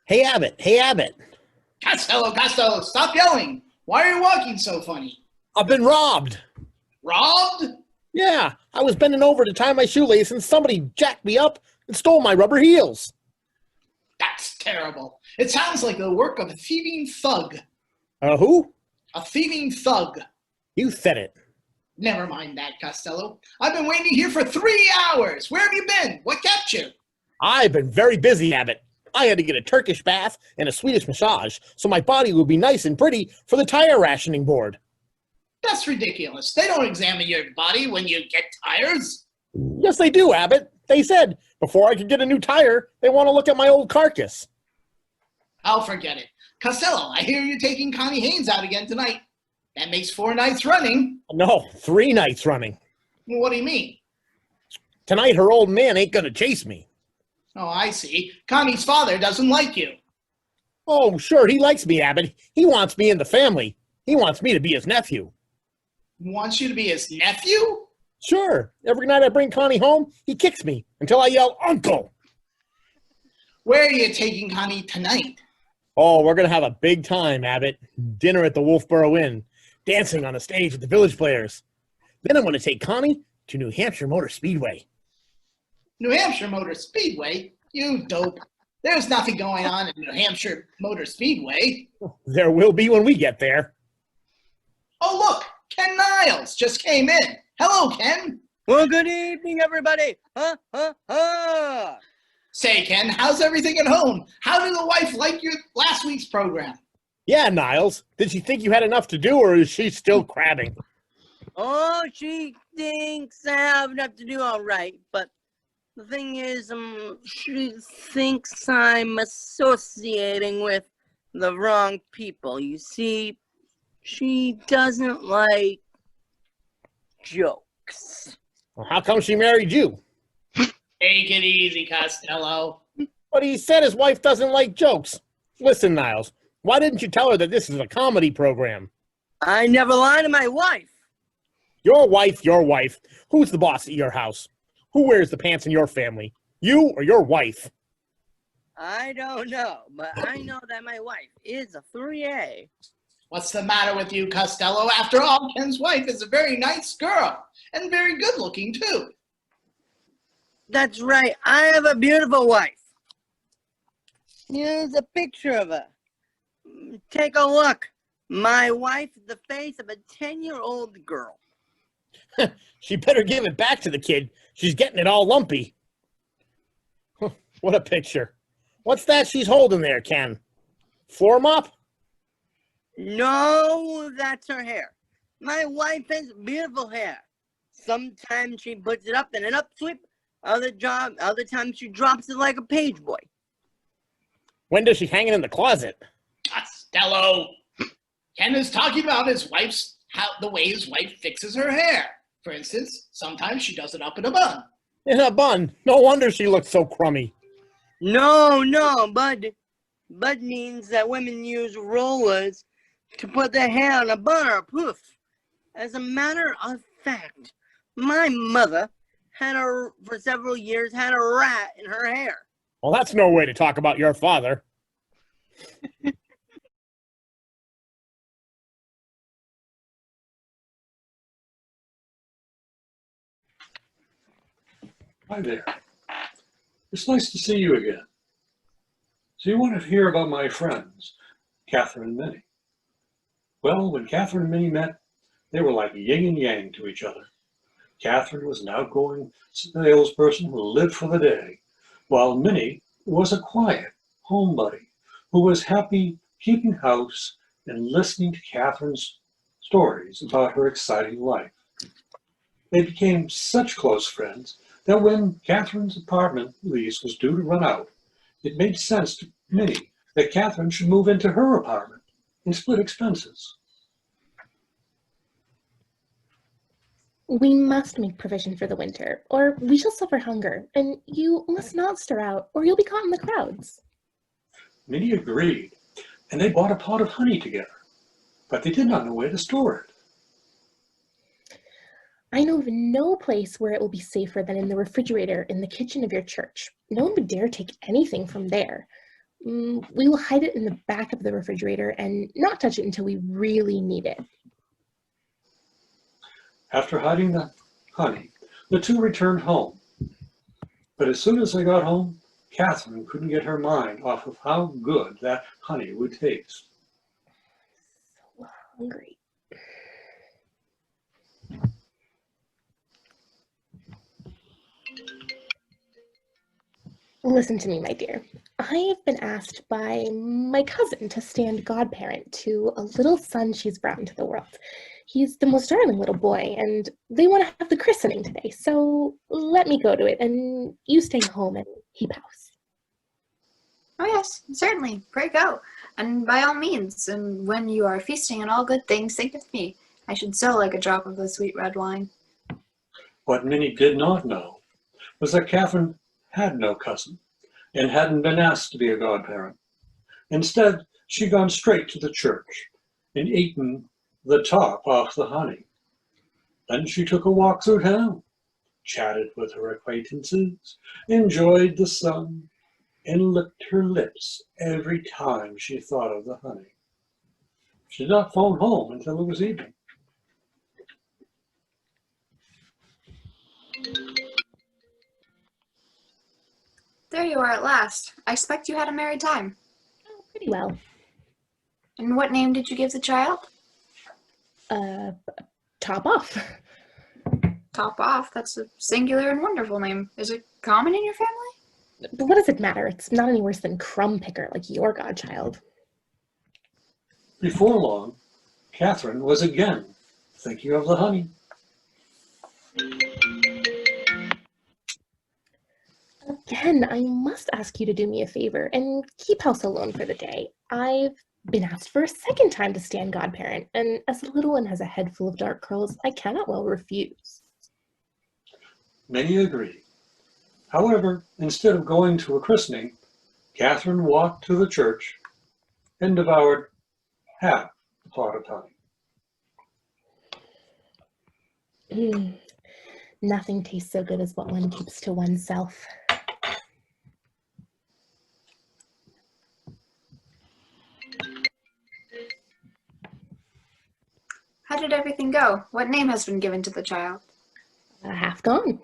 Hey, Abbott. Costello, stop yelling. Why are you walking so funny? I've been robbed. Robbed? Yeah, I was bending over to tie my shoelace and somebody jacked me up and stole my rubber heels. That's terrible. It sounds like the work of a thieving thug. Who? A thieving thug. You said it. Never mind that, Costello. I've been waiting here for 3 hours. Where have you been? What kept you? I've been very busy, Abbott. I had to get a Turkish bath and a Swedish massage so my body would be nice and pretty for the tire rationing board. That's ridiculous. They don't examine your body when you get tires. Yes, they do, Abbott. They said before I could get a new tire, they want to look at my old carcass. I'll forget it. Costello, I hear you're taking Connie Haynes out again tonight. That makes 4 nights running. No, 3 nights running. What do you mean? Tonight her old man ain't gonna chase me. Oh, I see. Connie's father doesn't like you. Oh, sure, he likes me, Abbott. He wants me in the family. He wants me to be his nephew. Wants you to be his nephew? Sure. Every night I bring Connie home, he kicks me until I yell, Uncle! Where are you taking Connie tonight? Oh, we're going to have a big time, Abbott. Dinner at the Wolfboro Inn. Dancing on the stage with the Village Players. Then I'm going to take Connie to New Hampshire Motor Speedway. New Hampshire Motor Speedway? You dope. There's nothing going on in New Hampshire Motor Speedway. There will be when we get there. Oh, look! Ken Niles just came in. Hello, Ken. Well, good evening, everybody. Say, Ken, how's everything at home? How did the wife like your last week's program? Yeah, Niles. Did she think you had enough to do, or is she still crabbing? Oh, she thinks I have enough to do all right, but the thing is, she thinks I'm associating with the wrong people. You see, she doesn't like jokes. Well, how come she married you? Take it easy, Costello. But he said his wife doesn't like jokes. Listen, Niles, why didn't you tell her that this is a comedy program? I never lie to my wife. Your wife. Who's the boss at your house? Who wears the pants in your family? You or your wife? I don't know, but I know that my wife is a 3A. What's the matter with you, Costello? After all, Ken's wife is a very nice girl, and very good-looking, too. That's right. I have a beautiful wife. Here's a picture of her. Take a look. My wife is the face of a 10-year-old girl. She better give it back to the kid. She's getting it all lumpy. What a picture. What's that she's holding there, Ken? Floor mop? No, that's her hair. My wife has beautiful hair. Sometimes she puts it up in an upsweep. Other times she drops it like a page boy. When does she hang it in the closet? Costello. Ken is talking about the way his wife fixes her hair. For instance, sometimes she does it up in a bun. In a bun. No wonder she looks so crummy. No, bud. Bud means that women use rollers to put their hair in a bun or a poof. As a matter of fact, my mother for several years had a rat in her hair. Well, that's no way to talk about your father. Hi there. It's nice to see you again. So you wanted to hear about my friends, Catherine and Minnie. Well, when Catherine and Minnie met, they were like yin and yang to each other. Catherine was an outgoing salesperson who lived for the day, while Minnie was a quiet homebody who was happy keeping house and listening to Catherine's stories about her exciting life. They became such close friends that when Catherine's apartment lease was due to run out, it made sense to Minnie that Catherine should move into her apartment and split expenses. We must make provision for the winter, or we shall suffer hunger, and you must not stir out, or you'll be caught in the crowds. Minnie agreed, and they bought a pot of honey together, but they did not know where to store it. I know of no place where it will be safer than in the refrigerator in the kitchen of your church. No one would dare take anything from there. We will hide it in the back of the refrigerator and not touch it until we really need it. After hiding the honey, the two returned home. But as soon as they got home, Catherine couldn't get her mind off of how good that honey would taste. So hungry. Listen to me, my dear. I've been asked by my cousin to stand godparent to a little son she's brought into the world. He's the most darling little boy, and they want to have the christening today, so let me go to it, and you stay home and keep house. Oh yes, certainly. Pray go. And by all means, and when you are feasting on all good things, think of me. I should so like a drop of the sweet red wine. What Minnie did not know was that Catherine had no cousin and hadn't been asked to be a godparent. Instead, she'd gone straight to the church and eaten the top off the honey. Then she took a walk through town, chatted with her acquaintances, enjoyed the sun, and licked her lips every time she thought of the honey. She did not phone home until it was evening. There you are at last. I expect you had a merry time. Oh, pretty well. And what name did you give the child? Top off. Top off. That's a singular and wonderful name. Is it common in your family? But what does it matter? It's not any worse than crumb picker like your godchild. Before long, Catherine was again thinking of the honey. Again, I must ask you to do me a favor and keep house alone for the day. I've been asked for a second time to stand godparent, and as the little one has a head full of dark curls, I cannot well refuse. Many agreed. However, instead of going to a christening, Catherine walked to the church and devoured half a pot of honey. Nothing tastes so good as what one keeps to oneself. How did everything go? What name has been given to the child? Half gone.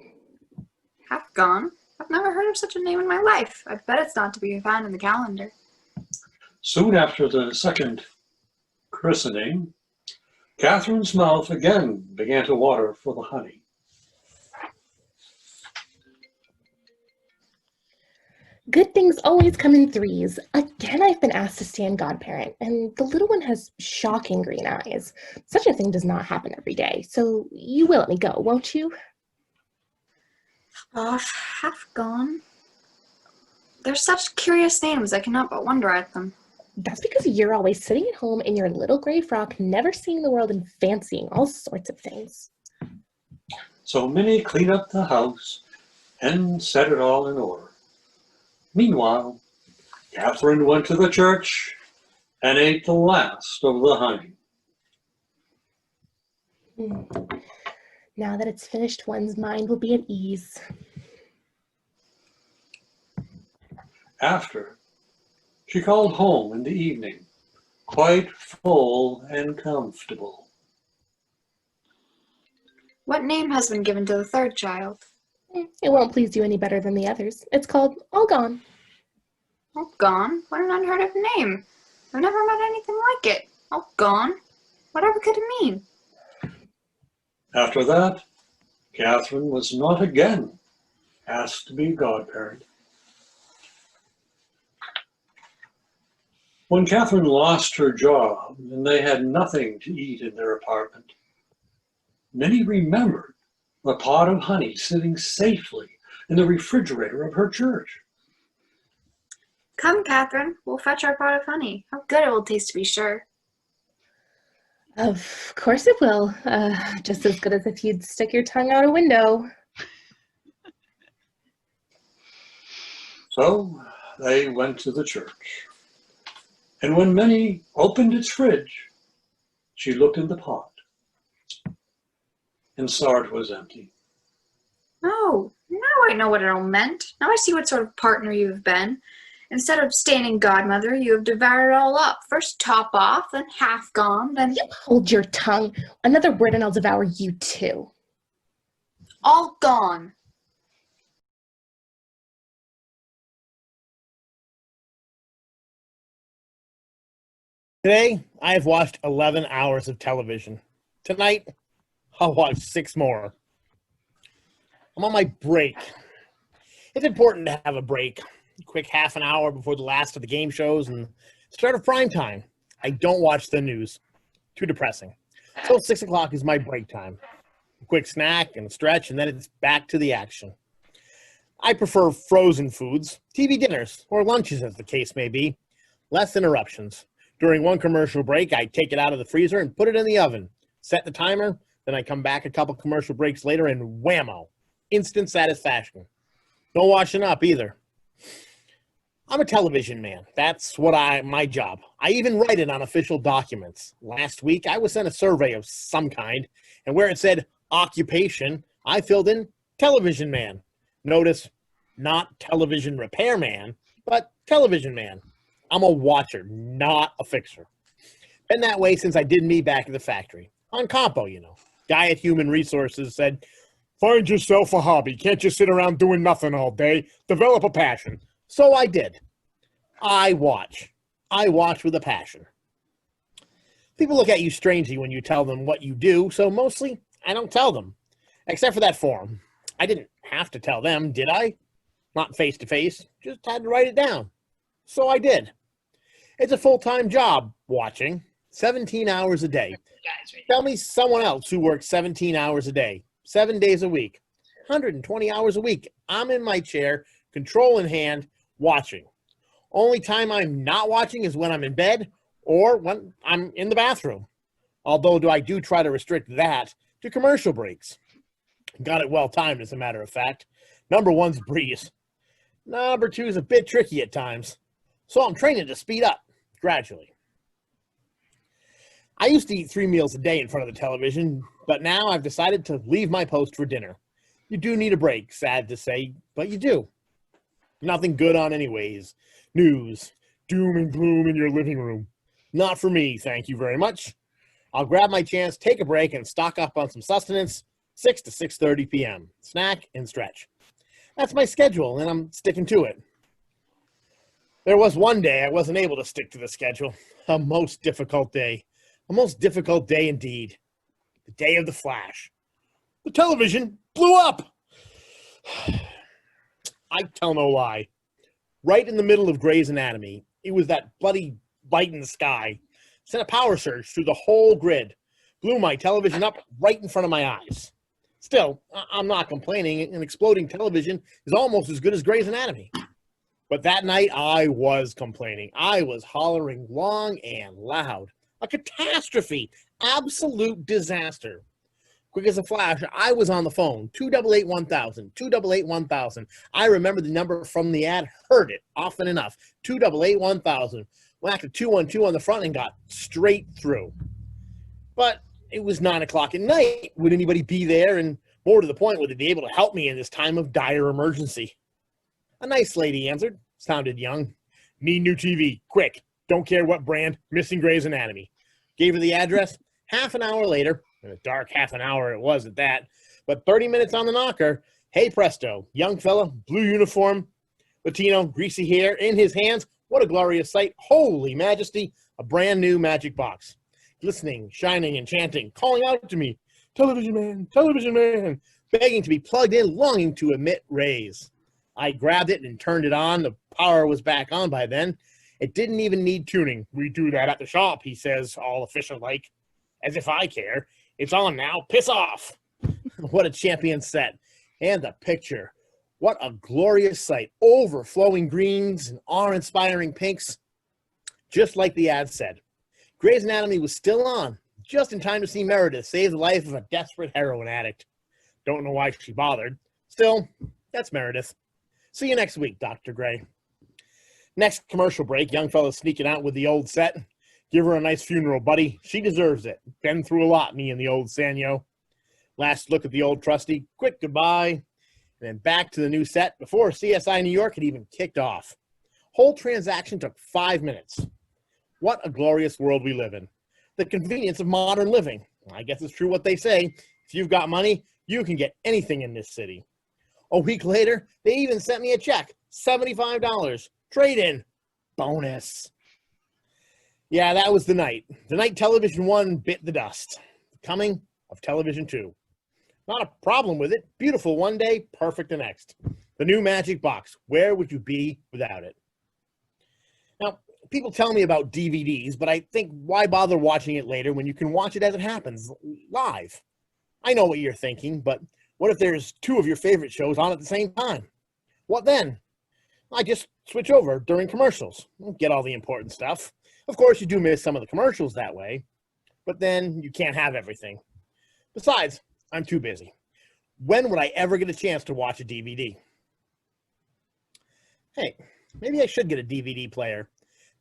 Half gone? I've never heard of such a name in my life. I bet it's not to be found in the calendar. Soon after the second christening, Catherine's mouth again began to water for the honey. Good things always come in threes. Again, I've been asked to stand godparent, and the little one has shocking green eyes. Such a thing does not happen every day, so you will let me go, won't you? Off, half gone. They're such curious names, I cannot but wonder at them. That's because you're always sitting at home in your little gray frock, never seeing the world and fancying all sorts of things. So Minnie cleaned up the house and set it all in order. Meanwhile, Catherine went to the church and ate the last of the honey. Now that it's finished, one's mind will be at ease. After, she called home in the evening, quite full and comfortable. What name has been given to the third child? It won't please you any better than the others. It's called All Gone. All gone? What an unheard of name. I've never met anything like it. All gone? Whatever could it mean? After that, Catherine was not again asked to be godparent. When Catherine lost her job and they had nothing to eat in their apartment, Minnie remembered a pot of honey sitting safely in the refrigerator of her church. Come, Catherine, we'll fetch our pot of honey. How good it will taste, to be sure. Of course it will. Just as good as if you'd stick your tongue out a window. So they went to the church. And when Minnie opened its fridge, she looked in the pot and saw it was empty. Oh, now I know what it all meant. Now I see what sort of partner you've been. Instead of staining Godmother, you have devoured it all up. First top off, then half gone, then You hold your tongue. Another word and I'll devour you too. all gone. Today, I have watched 11 hours of television. Tonight, I'll watch 6 more. I'm on my break. It's important to have a break. A quick half an hour before the last of the game shows and start of prime time. I don't watch the news. Too depressing. So 6 o'clock is my break time. A quick snack and a stretch, and then it's back to the action. I prefer frozen foods, TV dinners, or lunches as the case may be. Less interruptions. During one commercial break, I take it out of the freezer and put it in the oven. Set the timer, then I come back a couple commercial breaks later and whammo. Instant satisfaction. No washing up either. I'm a television man. That's my job. I even write it on official documents. Last week, I was sent a survey of some kind, and where it said occupation, I filled in television man. Notice, not television repairman, but television man. I'm a watcher, not a fixer. Been that way since I did me back at the factory. On Compo, you know. Guy at Human Resources said, find yourself a hobby. Can't just sit around doing nothing all day. Develop a passion. So I did. I watch. I watch with a passion. People look at you strangely when you tell them what you do, so mostly I don't tell them. Except for that forum. I didn't have to tell them, did I? Not face to face. Just had to write it down. So I did. It's a full-time job, watching. 17 hours a day. Tell me someone else who works 17 hours a day, 7 days a week, 120 hours a week. I'm in my chair, control in hand, watching. Only time I'm not watching is when I'm in bed or when I'm in the bathroom. Although I do try to restrict that to commercial breaks. Got it well timed, as a matter of fact. Number 1's breeze. Number 2 is a bit tricky at times. So I'm training to speed up, gradually. I used to eat 3 meals a day in front of the television, but now I've decided to leave my post for dinner. You do need a break, sad to say, but you do. Nothing good on anyways. News, doom and gloom in your living room. Not for me, thank you very much. I'll grab my chance, take a break, and stock up on some sustenance, 6 to 6:30 p.m. Snack and stretch. That's my schedule, and I'm sticking to it. There was one day I wasn't able to stick to the schedule. A most difficult day. A most difficult day indeed. The day of the flash. The television blew up. I tell no lie. Right in the middle of Grey's Anatomy, it was that bloody light in the sky. Sent a power surge through the whole grid. Blew my television up right in front of my eyes. Still, I'm not complaining. An exploding television is almost as good as Grey's Anatomy. But that night, I was complaining. I was hollering long and loud. A catastrophe. Absolute disaster. Quick as a flash, I was on the phone. 288-1000. 288-1000. I remember the number from the ad. Heard it often enough. 288-1000. Whacked a 212 on the front and got straight through. But it was 9 o'clock at night. Would anybody be there? And more to the point, would they be able to help me in this time of dire emergency? A nice lady answered. Sounded young. Need new TV. Quick. Don't care what brand. Missing Grey's Anatomy. Gave her the address. Half an hour later, and a dark half an hour it was at that, but 30 minutes on the knocker, hey presto, young fella, blue uniform, Latino, greasy hair, in his hands, what a glorious sight, holy majesty, a brand new magic box. Glistening, shining, and chanting, calling out to me, television man, begging to be plugged in, longing to emit rays. I grabbed it and turned it on. The power was back on by then. It didn't even need tuning. We do that at the shop, he says, all official-like. As if I care. It's on now. Piss off. What a champion set. And the picture. What a glorious sight. Overflowing greens and awe-inspiring pinks. Just like the ad said. Grey's Anatomy was still on, just in time to see Meredith save the life of a desperate heroin addict. Don't know why she bothered. Still, that's Meredith. See you next week, Dr. Gray. Next commercial break, young fella's sneaking out with the old set. Give her a nice funeral, buddy. She deserves it. Been through a lot, me and the old Sanyo. Last look at the old trusty. Quick goodbye. And then back to the new set before CSI New York had even kicked off. Whole transaction took 5 minutes. What a glorious world we live in. The convenience of modern living. I guess it's true what they say. If you've got money, you can get anything in this city. A week later, they even sent me a check, $75. Trade-in. Bonus. Yeah, that was the night. The night Television 1 bit the dust. The coming of Television 2. Not a problem with it. Beautiful one day, perfect the next. The new magic box. Where would you be without it? Now, people tell me about DVDs, but I think why bother watching it later when you can watch it as it happens, live? I know what you're thinking, but what if there's 2 of your favorite shows on at the same time? What then? I just switch over during commercials. Get all the important stuff. Of course, you do miss some of the commercials that way, but then you can't have everything. Besides, I'm too busy. When would I ever get a chance to watch a DVD? Hey, maybe I should get a DVD player.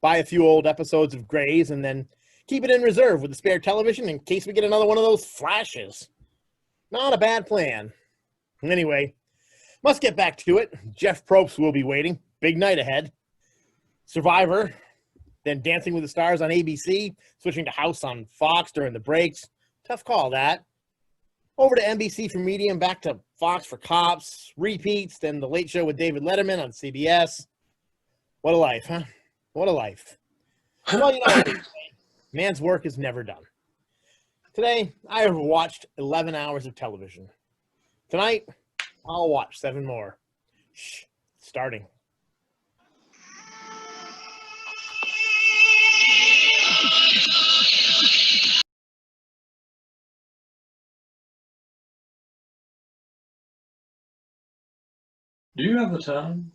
Buy a few old episodes of Grey's and then keep it in reserve with a spare television in case we get another one of those flashes. Not a bad plan. Anyway, must get back to it. Jeff Probst will be waiting. Big night ahead. Survivor, then Dancing with the Stars on ABC, switching to House on Fox during the breaks. Tough call, that. Over to NBC for media and back to Fox for Cops, repeats, then The Late Show with David Letterman on CBS. What a life, huh? What a life. Well, you know what they say. Man's work is never done. Today, I have watched 11 hours of television. Tonight, I'll watch 7 more. Shh, starting. Do you have the time?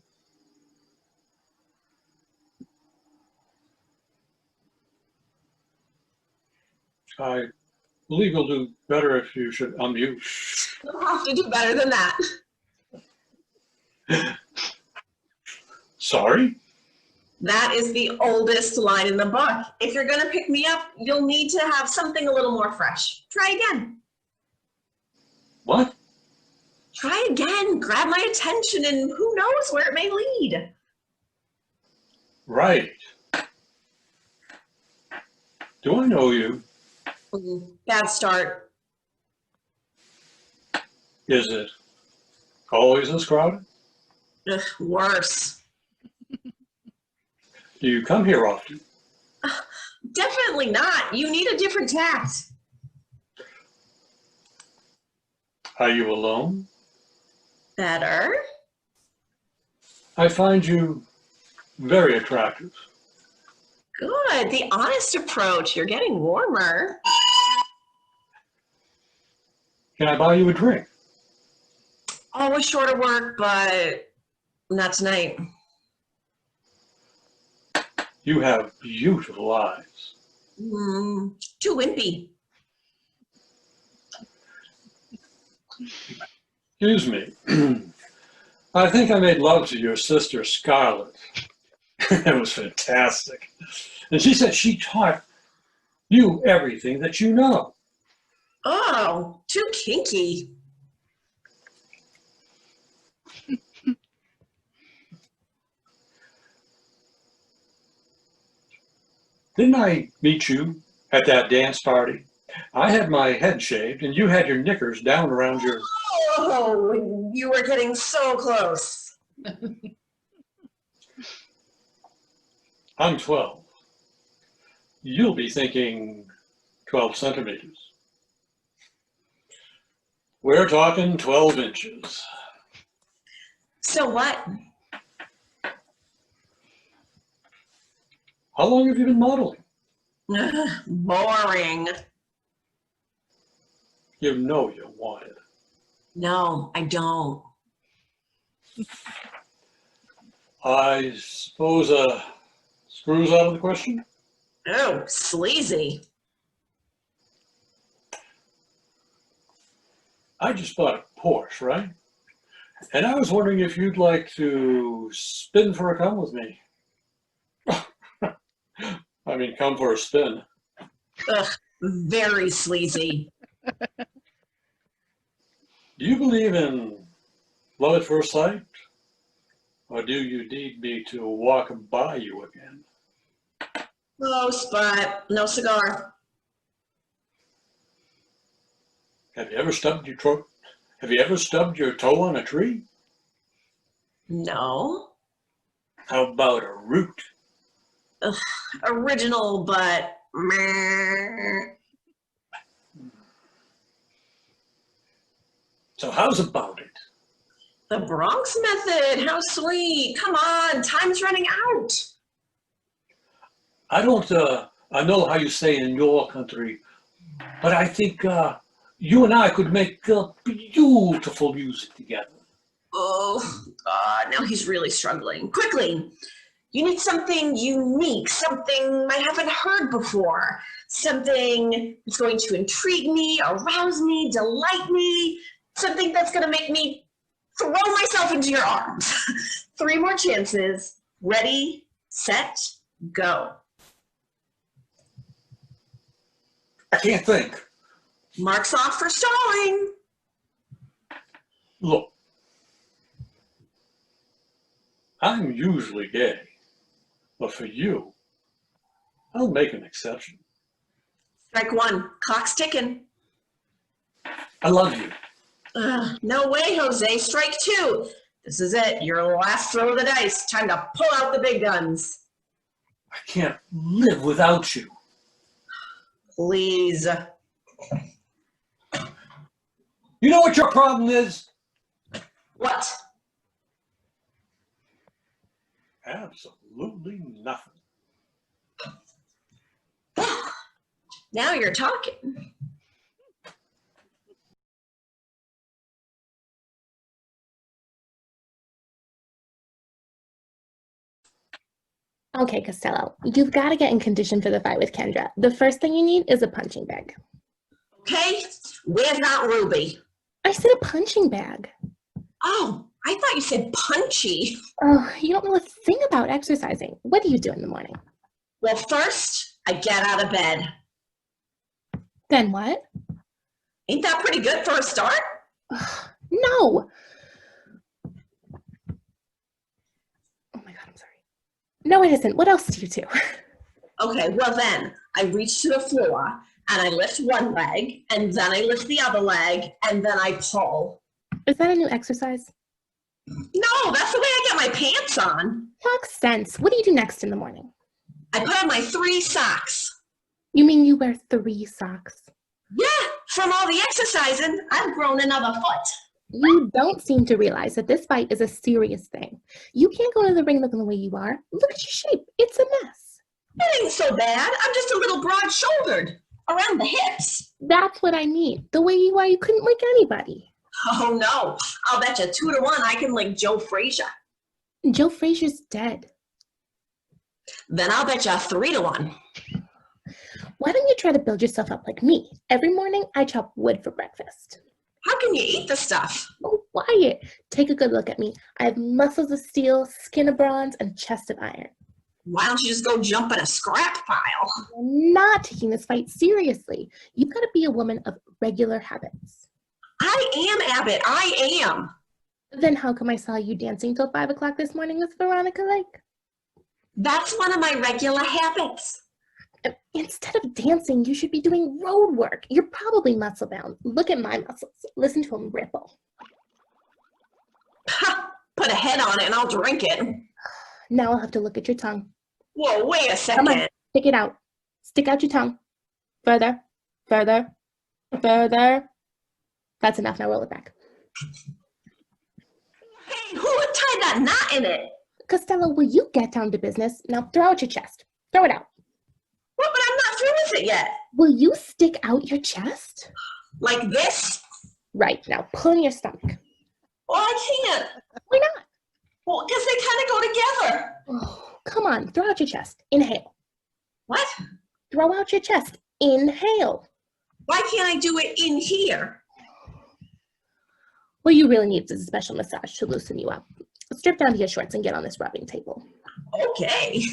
I believe you'll do better if you should unmute. You'll have to do better than that. Sorry? That is the oldest line in the book. If you're going to pick me up, you'll need to have something a little more fresh. Try again. What? Try again. Grab my attention, and who knows where it may lead. Right. Do I know you? Bad start. Is it always this crowded? Ugh, worse. Do you come here often? Definitely not. You need a different tact. Are you alone? Better. I find you very attractive. Good. The honest approach. You're getting warmer. Can I buy you a drink? Always short of work, but not tonight. You have beautiful eyes. Too wimpy. Excuse me. I think I made love to your sister, Scarlett. It was fantastic. And she said she taught you everything that you know. Oh, too kinky. Didn't I meet you at that dance party? I had my head shaved and you had your knickers down around your... Oh, you were getting so close. I'm 12. You'll be thinking 12 centimeters. We're talking 12 inches. So what? How long have you been modeling? Boring. You know you want it. No, I don't. I suppose screws out of the question? Oh, sleazy. I just bought a Porsche, right? And I was wondering if you'd like to spin for a come with me. I mean, come for a spin. Ugh, very sleazy. Do you believe in love at first sight? Or do you need me to walk by you again? No spot, no cigar. Have you ever stubbed your toe? Have you ever stubbed your toe on a tree? No. How about a root? Ugh, original, but meh. So how's about it? The Bronx method. How sweet. Come on, time's running out. I don't, I know how you say in your country, but I think you and I could make beautiful music together. Oh, God, now he's really struggling. Quickly, you need something unique, something I haven't heard before, something that's going to intrigue me, arouse me, delight me, something that's going to make me throw myself into your arms. 3 more chances. Ready, set, go. I can't think. Marks off for stalling. Look, I'm usually gay, but for you, I'll make an exception. Strike 1. Clock's ticking. I love you. No way, Jose. Strike 2. This is it. Your last throw of the dice. Time to pull out the big guns. I can't live without you. Please. You know what your problem is? What? Absolutely nothing. Now you're talking. Okay, Costello, you've got to get in condition for the fight with Kendra. The first thing you need is a punching bag. Okay? Where's that Ruby? I said a punching bag. Oh, I thought you said punchy. Oh, you don't know a thing about exercising. What do you do in the morning? Well, first, I get out of bed. Then what? Ain't that pretty good for a start? No. Oh my God, I'm sorry. No, it isn't. What else do you do? Okay, well then, I reach to the floor, and I lift one leg, and then I lift the other leg, and then I pull. Is that a new exercise? No, that's the way I get my pants on. Talk sense. What do you do next in the morning? I put on my 3 socks. You mean you wear 3 socks? Yeah, from all the exercising, I've grown another foot. You don't seem to realize that this fight is a serious thing. You can't go to the ring looking the way you are. Look at your shape. It's a mess. It ain't so bad. I'm just a little broad-shouldered, around the hips. That's what I mean. The way you are, you couldn't lick anybody. Oh no, I'll bet you 2 to 1 I can lick Joe Frazier. Joe Frazier's dead. Then I'll bet you 3 to 1. Why don't you try to build yourself up like me? Every morning, I chop wood for breakfast. How can you eat the stuff? Oh, Wyatt, take a good look at me. I have muscles of steel, skin of bronze, and chest of iron. Why don't you just go jump in a scrap pile? I'm not taking this fight seriously. You've got to be a woman of regular habits. I am, Abbott. I am. Then how come I saw you dancing till 5 o'clock this morning with Veronica Lake? That's one of my regular habits. Instead of dancing, you should be doing road work. You're probably muscle bound. Look at my muscles. Listen to them ripple. Ha! Put a head on it and I'll drink it. Now I'll have to look at your tongue. Whoa, wait a Come second. on, stick it out. Stick out your tongue. Further, further, further. That's enough. Now roll it back. Hey, who would tie that knot in it? Costello, will you get down to business? Now throw out your chest. Throw it out. What, but I'm not through with it yet. Will you stick out your chest? Like this? Right, now pull in your stomach. Well, I can't. Why not? Well, because they kind of go together. Oh, come on, throw out your chest. Inhale. What? Throw out your chest. Inhale. Why can't I do it in here? What you really need is a special massage to loosen you up. Strip down to your shorts and get on this rubbing table. Okay.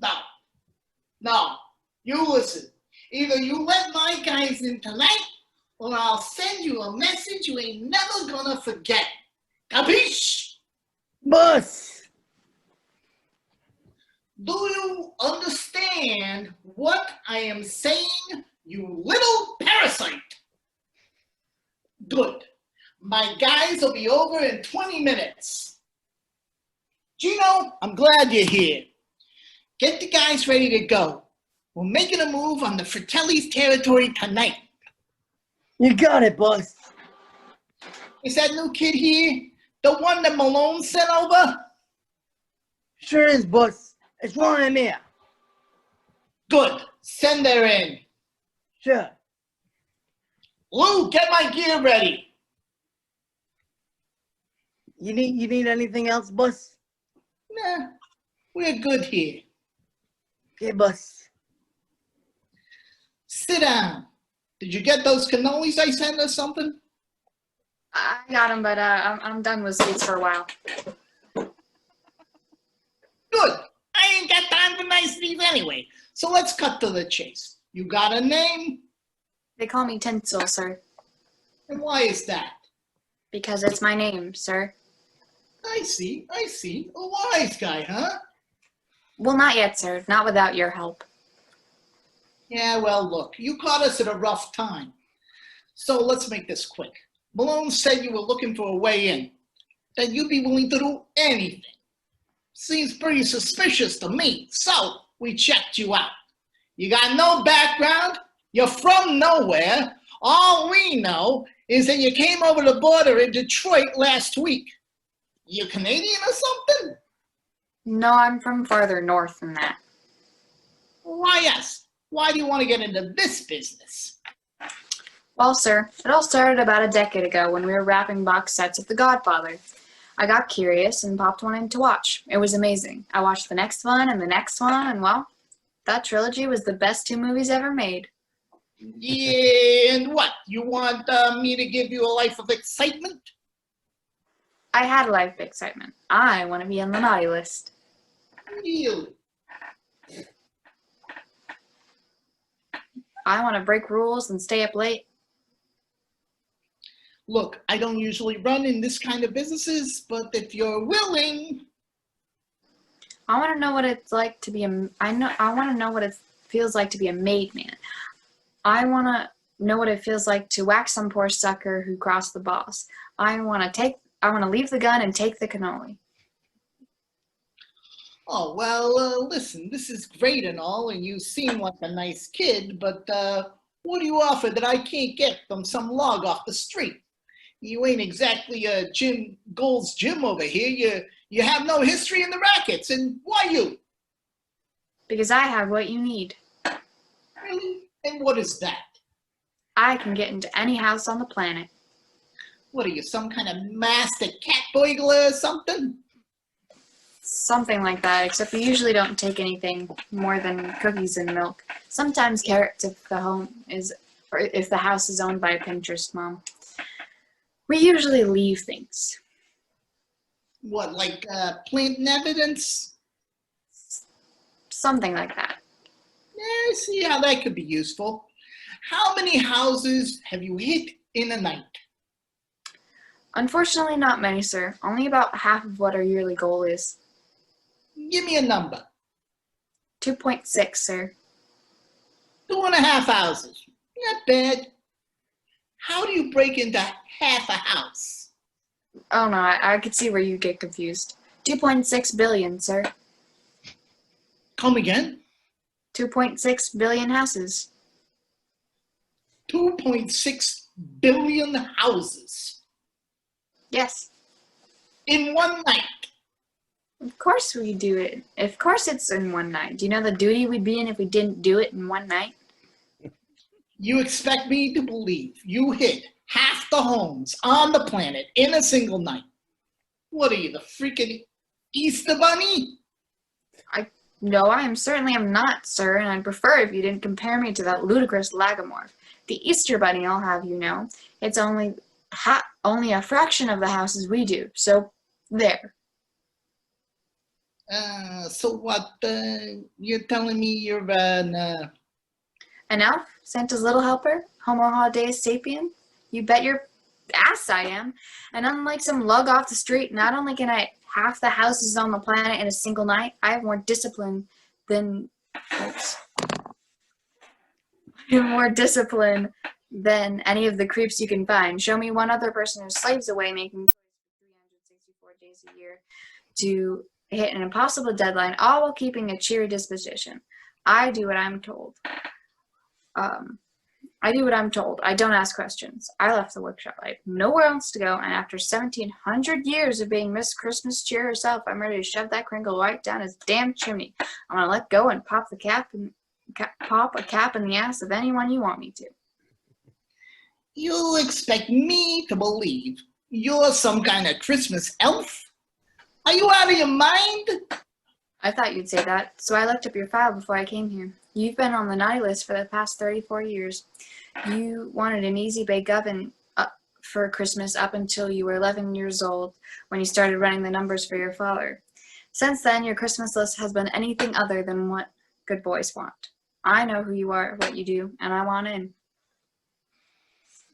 No. No. You listen. Either you let my guys in tonight, or I'll send you a message you ain't never gonna forget. Capiche? Boss! Do you understand what I am saying, you little parasite? Good. My guys will be over in 20 minutes. Gino, I'm glad you're here. Get the guys ready to go. We're making a move on the Fratelli's territory tonight. You got it, boss. Is that new kid here the one that Malone sent over? Sure is, boss. It's why I'm here. Good. Send her in. Sure. Lou, get my gear ready. You need anything else, boss? Nah, we're good here. Okay, boss. Sit down. Did you get those cannolis I sent or something? I got them, but I'm done with sweets for a while. Good. I ain't got time for niceties anyway. So let's cut to the chase. You got a name? They call me Tinsel, sir, And why is that? because it's my name, sir. I see. A wise guy, huh? Well, not yet, sir. Not without your help. Yeah, well, look, you caught us at a rough time. So let's make this quick. Malone said you were looking for a way in, that you'd be willing to do anything. Seems pretty suspicious to me, so we checked you out. You got no background, you're from nowhere. All we know is that you came over the border in Detroit last week. You Canadian or something? No, I'm from farther north than that. Why, yes. Why do you want to get into this business? Well, sir, it all started about a decade ago when we were wrapping box sets of The Godfather. I got curious and popped one in to watch. It was amazing. I watched the next one and the next one, and well, that trilogy was the best 2 movies ever made. Yeah, and what? You want me to give you a life of excitement? I had a life of excitement. I want to be on the naughty list. Really? I want to break rules and stay up late. Look, I don't usually run in this kind of businesses, but if you're willing... I want to know what it's like to be I want to know what it feels like to be a maid man. I want to know what it feels like to whack some poor sucker who crossed the boss. I want to leave the gun and take the cannoli. Oh, well, listen, this is great and all, and you seem like a nice kid, but what do you offer that I can't get from some log off the street? You ain't exactly Jim Gold's Gym over here. You have no history in the rackets, and why you? Because I have what you need. Really? And what is that? I can get into any house on the planet. What are you, some kind of master cat burglar or something? Something like that, except we usually don't take anything more than cookies and milk. Sometimes carrots if the house is owned by a Pinterest mom. We usually leave things. What, like planting evidence? Something like that. Yeah, I see how that could be useful. How many houses have you hit in a night? Unfortunately, not many, sir. Only about half of what our yearly goal is. Give me a number. 2.6, sir. 2.5 houses. Not bad. How do you break into half a house? Oh no, I could see where you get confused. 2.6 billion, sir. Come again? 2.6 billion houses. 2.6 billion houses Yes. in one night. Of course we do it. Of course it's in one night. Do you know the duty we'd be in if we didn't do it in one night? You expect me to believe you hit half the homes on the planet in a single night? What are you, the freaking Easter Bunny? No, I am certainly am not, sir, and I'd prefer if you didn't compare me to that ludicrous lagomorph. The Easter Bunny, I'll have you know, it's only a fraction of the houses we do, so there. So what, you're telling me you're an... An elf? Santa's little helper? Homo Deus sapien? You bet your ass I am. And unlike some lug off the street, not only can I half the houses on the planet in a single night, I have more discipline than oops. I have more discipline than any of the creeps you can find. Show me one other person who slaves away making toys for 364 days a year to hit an impossible deadline, all while keeping a cheery disposition. I do what I'm told. I do what I'm told. I don't ask questions. I left the workshop. I have nowhere else to go, and after 1,700 years of being Miss Christmas Cheer herself, I'm ready to shove that Kringle right down his damn chimney. I'm gonna let go and pop a cap in the ass of anyone you want me to. You expect me to believe you're some kind of Christmas elf? Are you out of your mind? I thought you'd say that, so I looked up your file before I came here. You've been on the naughty list for the past 34 years. You wanted an easy bake oven for Christmas up until you were 11 years old when you started running the numbers for your father. Since then, your Christmas list has been anything other than what good boys want. I know who you are, what you do, and I want in.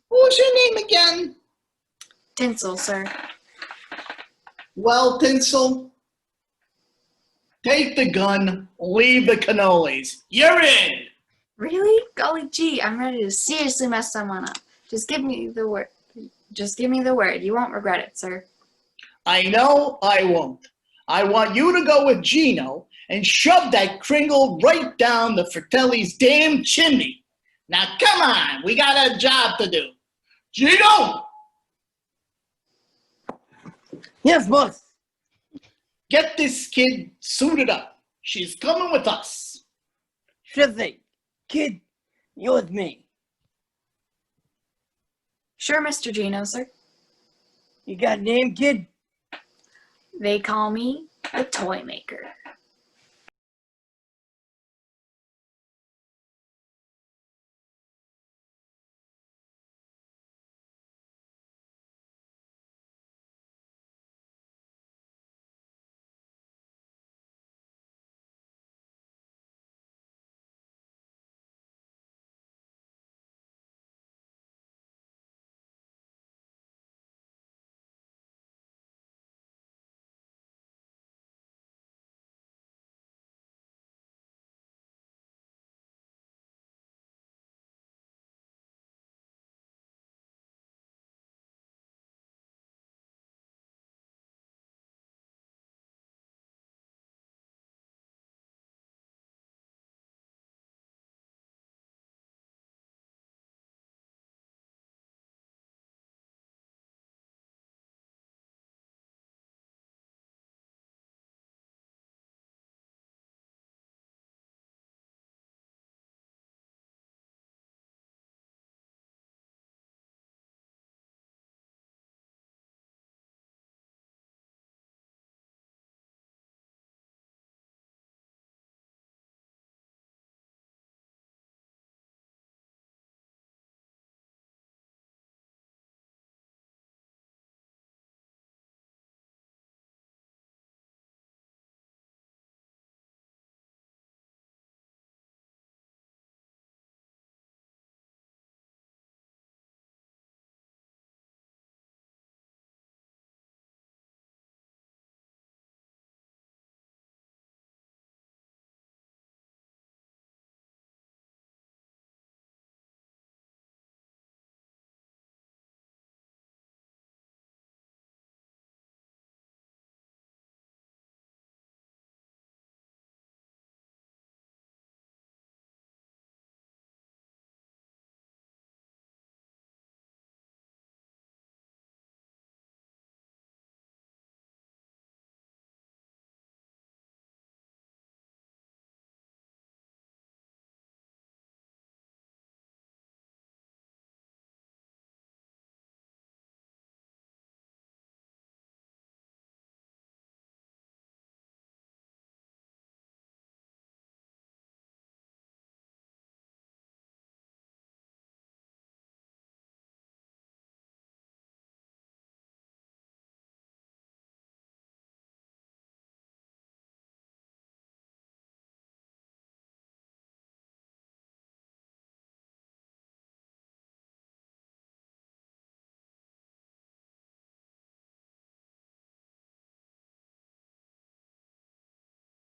What's your name again? Tinsel, sir. Well, Tinsel, take the gun, leave the cannolis. You're in! Really? Golly gee, I'm ready to seriously mess someone up. Just give me the word. Just give me the word. You won't regret it, sir. I know I won't. I want you to go with Gino and shove that Kringle right down the Fratelli's damn chimney. Now, come on, we got a job to do. Gino! Yes, boss. Get this kid suited up. She's coming with us. Sure thing. Kid, you're with me. Sure, Mr. Gino, sir. You got a name, kid? They call me the Toy Maker.